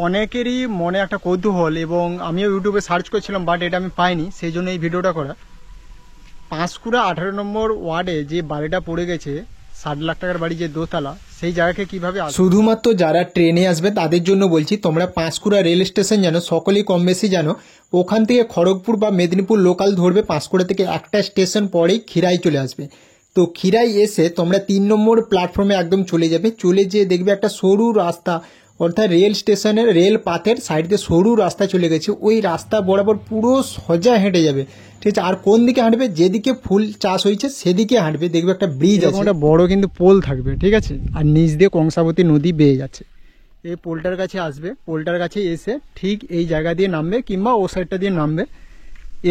অনেকেরই মনে একটা কৌতূহল এবং আমিও ইউটিউবে সার্চ করছিলাম, বাট এটা আমি পাইনি, সেই জন্য এই ভিডিওটা করা। পাঁশকুড়া 18 নম্বর ওয়ার্ডে যে বাড়িটা পড়ে গেছে 60 লাখ টাকার বাড়ি, যে দোতলা, সেই জায়গাকে কিভাবে শুধুমাত্র যারা ট্রেনে আসবে তাদের জন্য বলছি। তোমরা পাঁশকুড়া রেল স্টেশন জানো, সকলেই কম বেশি জানো। ওখান থেকে খড়গপুর বা মেদিনীপুর লোকাল ধরবে, পাঁশকুড়া থেকে একটা স্টেশন পরেই খিরাই চলে আসবে। তো খিরাই এসে তোমরা 3 নম্বর প্ল্যাটফর্মে একদম চলে যাবে। চলে যেয়ে দেখবে একটা সরু রাস্তা, অর্থাৎ রেল স্টেশনের রেল পাথের সাইড দিয়ে সরু রাস্তা চলে গেছে। ওই রাস্তা বরাবর পুরো সোজা হেঁটে যাবে, ঠিক আছে। আর কোন দিকে হাঁটবে? যেদিকে ফুল চাষ হয়েছে সেদিকে হাঁটবে। দেখবে একটা ব্রিজ আছে, একটা বড় কিন্তু পোল থাকবে, ঠিক আছে। আর নিচ দিয়ে কংসাবতী নদী বেয়ে যাচ্ছে। এই পোলটার কাছে আসবে, পোলটার কাছে এসে ঠিক এই জায়গা দিয়ে নামবে, কিংবা ও সাইডটা দিয়ে নামবে।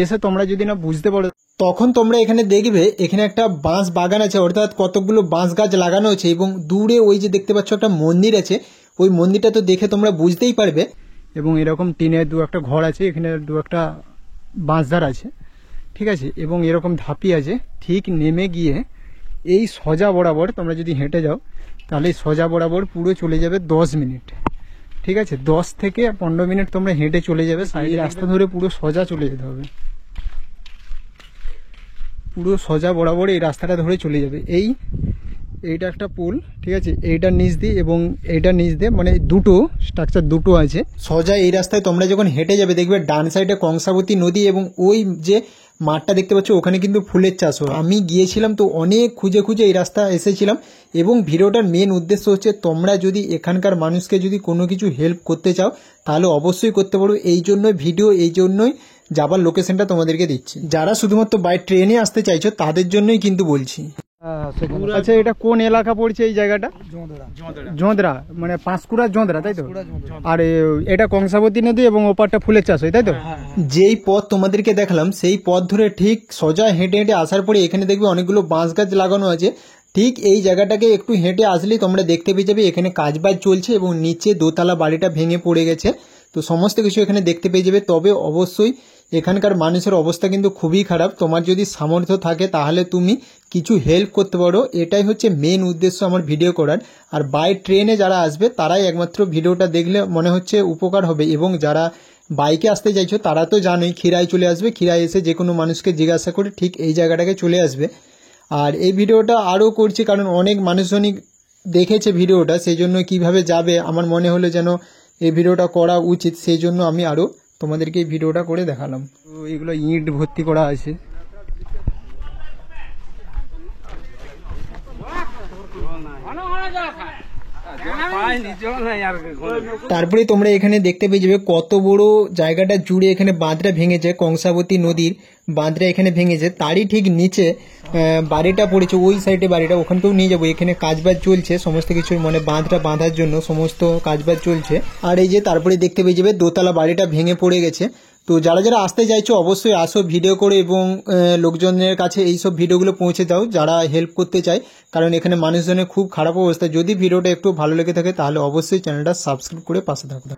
এসে তোমরা যদি না বুঝতে পারো, তখন তোমরা এখানে দেখবে এখানে একটা বাঁশ বাগান আছে, অর্থাৎ কতগুলো বাঁশ গাছ লাগানো আছে। এবং দূরে ওই যে দেখতে পাচ্ছ একটা মন্দির আছে, ওই মন্দিরটা তো দেখে তোমরা বুঝতেই পারবে। এবং এরকম টিনের দু একটা ঘর আছে, এখানে দু একটা বাঁশঝাড় আছে, ঠিক আছে। এবং এরকম ধাপি আছে। ঠিক নেমে গিয়ে এই সোজা বরাবর তোমরা যদি হেঁটে যাও, তাহলে সোজা বরাবর পুরো চলে যাবে 10 মিনিট, ঠিক আছে। 10 থেকে 15 মিনিট তোমরা হেঁটে চলে যাবে। এই রাস্তা ধরে পুরো সোজা চলে যেতে হবে, পুরো সোজা বরাবর এই রাস্তাটা ধরে চলে যাবে। এইটা একটা পুল, ঠিক আছে। এইটার নিচ দিয়ে এবং এইটার নিচ দিয়ে, মানে দুটো স্ট্রাকচার দুটো আছে। সোজা এই রাস্তায় তোমরা যখন হেঁটে যাবে দেখবে ডান সাইডে কংসাবতী নদী, এবং ওই যে মাঠটা দেখতে পাচ্ছ ওখানে কিন্তু ফুলের চাষ হয়। আমি গিয়েছিলাম তো অনেক খুঁজে খুঁজে এই রাস্তা এসেছিলাম। এবং ভিডিওটার মেন উদ্দেশ্য হচ্ছে তোমরা যদি এখানকার মানুষকে যদি কোনো কিছু হেল্প করতে চাও তাহলে অবশ্যই করতে পারো। এই জন্যই ভিডিও, এই জন্যই যাবার লোকেশনটা তোমাদেরকে দিচ্ছি। যারা শুধুমাত্র বাই ট্রেনে আসতে চাইছো তাদের জন্যই কিন্তু বলছি। আচ্ছা, এটা কোন এলাকা পড়ছে এই জায়গাটা? জোঁদরা, মানে পাঁশকুড়া জোঁদরা, তাই তো? আর এটা কংসাবতী নদী এবং ওপারটা ফুলের চাষ হয়, তাই তো? যেই পথ তোমাদেরকে দেখালাম সেই পথ ধরে ঠিক সোজা হেঁটে হেঁটে আসার পরে এখানে দেখবে অনেকগুলো বাঁশ গাছ লাগানো আছে। ঠিক এই জায়গাটাকে একটু হেঁটে আসলেই তোমরা দেখতে পেয়ে যাবে এখানে কাজবাজ চলছে এবং নিচে দোতলা বাড়িটা ভেঙে পড়ে গেছে। তো সমস্ত কিছু এখানে দেখতে পেয়ে যাবে। তবে অবশ্যই এখানকার মানুষের অবস্থা কিন্তু খুবই খারাপ। তোমার যদি সামর্থ্য থাকে তাহলে তুমি কিছু হেল্প করতে পারো। এটাই হচ্ছে মেন উদ্দেশ্য আমার ভিডিও করার। আর বাই ট্রেনে যারা আসবে তারাই একমাত্র ভিডিওটা দেখলে মনে হচ্ছে উপকার হবে। এবং যারা বাইকে আসতে চাইছো তারা তো জানোই খিরাই চলে আসবে। খিরাই এসে যে কোনো মানুষকে জিজ্ঞাসা করে ঠিক এই জায়গাটাকে চলে আসবে। আর এই ভিডিওটা আরও করছি কারণ অনেক মানুষজনই দেখেছে ভিডিওটা, সেই জন্য কীভাবে যাবে আমার মনে হলো যেন এই ভিডিওটা করা উচিত, সেই জন্য আমি আরও তোমাদেরকে এই ভিডিওটা করে দেখালাম। তো এগুলো ইট ভর্তি করা আছে। তারপরে তোমরা এখানে দেখতে পেয়ে যাবে কত বড় জায়গাটা জুড়ে এখানে বাঁধটা ভেঙেছে, কংসাবতী নদীর বাঁধটা এখানে ভেঙেছে। তারই ঠিক নিচে বাড়িটা পড়েছে, ওই সাইডে বাড়িটা, ওখানকেও নিয়ে যাবো। এখানে কাজবাজ চলছে সমস্ত কিছু, মানে বাঁধটা বাঁধার জন্য সমস্ত কাজবাজ চলছে। আর এই যে তারপরে দেখতে পেয়ে যাবে দোতলা বাড়িটা ভেঙে পড়ে গেছে। তো যারা যারা আসতে চাইছো অবশ্যই আসো, ভিডিও করে এবং লোকজনের কাছে এইসব ভিডিওগুলো পৌঁছে দাও যারা হেল্প করতে চায়, কারণ এখানে মানুষজনের খুব খারাপ অবস্থা। যদি ভিডিওটা একটু ভালো লেগে থাকে তাহলে অবশ্যই চ্যানেলটা সাবস্ক্রাইব করে পাশে থাকো।